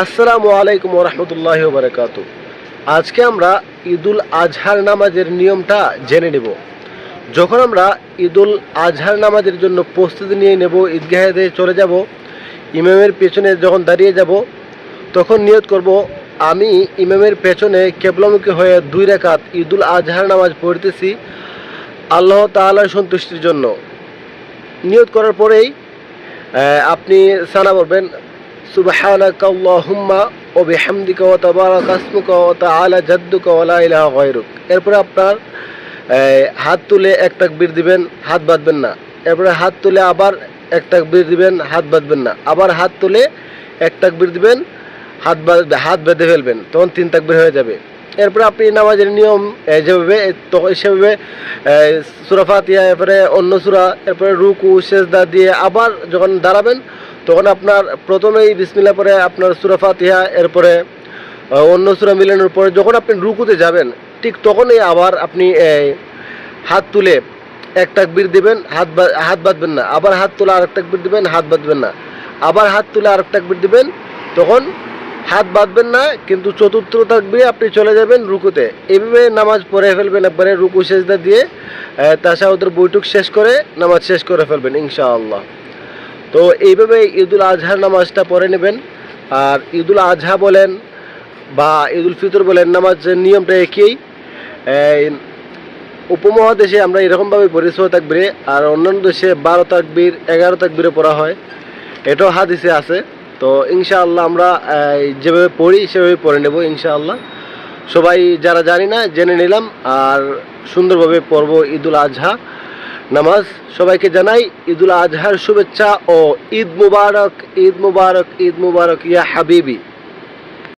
আসসালামু আলাইকুম ওরহমতুল্লাহি ওবারাকাতু। আজকে আমরা ঈদুল আজহার নামাজের নিয়মটা জেনে নেব। যখন আমরা ঈদুল আজহার নামাজের জন্য প্রস্তুতি নিয়ে নেব, ঈদগাহে চলে যাব, ইমামের পেছনে যখন দাঁড়িয়ে যাব তখন নিয়ত করব, আমি ইমামের পেছনে কেবলামুখী হয়ে 2 রাকাত ঈদুল আজহার নামাজ পড়তেছি আল্লাহ তাআলার সন্তুষ্টির জন্য। নিয়ত করার পরেই আপনি সানা বলবেন, সুবহানাকা আল্লাহুম্মা ওয়া বিহামদিকা ওয়া তাবারাকা ইসমুকা ওয়া তাআলা জাদ্দুকা ওয়া লা ইলাহা গায়রুক। এরপরে আপনার হাত তুলে এক তাকবীর দিবেন, হাত বাঁধবেন না। এরপরে হাত তুলে আবার এক তাকবীর দিবেন, হাত বাঁধবেন না। আবার হাত তুলে এক তাকবীর দিবেন, হাত বেঁধে ফেলবেন, তখন 3 তাকবীর হয়ে যাবে। এরপরে আপনি নামাজের নিয়ম যেভাবে সেভাবে সূরা ফাতিহা, এরপরে অন্য সূরা, এরপরে রুকু সেজদা দিয়ে আবার যখন দাঁড়াবেন তখন আপনার প্রথমেই বিসমিল্লাহ পরে আপনার সূরা ফাতিহা, এরপরে অন্য সূরা মিলানোর পরে যখন আপনি রুকুতে যাবেন ঠিক তখনই আবার আপনি হাত তুলে এক তাকবীর দিবেন, হাত বাঁধবেন না। আবার হাত তুলে আরেক তাকবীর দিবেন, হাত বাঁধবেন না। আবার হাত তুলে আরেক তাকবীর দিবেন, তখন হাত বাঁধবেন না, কিন্তু চতুর্থ তাকবীরে আপনি চলে যাবেন রুকুতে। এইভাবে নামাজ পড়ে ফেলবেন, একবারে রুকু সেজদা দিয়ে তাশাহুদের বৈঠক শেষ করে নামাজ শেষ করে ফেলবেন ইনশাআল্লাহ। তো এইভাবে ঈদুল আজহার নামাজটা পড়ে নেবেন। আর ঈদুল আজহা বলেন বা ঈদুল ফিতর বলেন, নামাজের নিয়মটা একই। উপমহাদেশে আমরা এরকমভাবে পড়ি 6 তাকবীরে, আর অন্যান্য দেশে 12 তাকবীর 11 তাকবীরে পড়া হয়, এটাও হাদিসে আছে। তো ইনশাআল্লাহ আমরা যেভাবে পড়ি সেভাবে পড়ে নেব ইনশাআল্লাহ। সবাই যারা জানি না জেনে নিলাম, আর সুন্দরভাবে পড়ব ঈদুল আজহা নামাজ। সবাইকে জানাই ঈদুল আজহার শুভেচ্ছা ও ঈদ মুবারক, ঈদ মুবারক, ঈদ মুবারক ইয়া হাবিবি।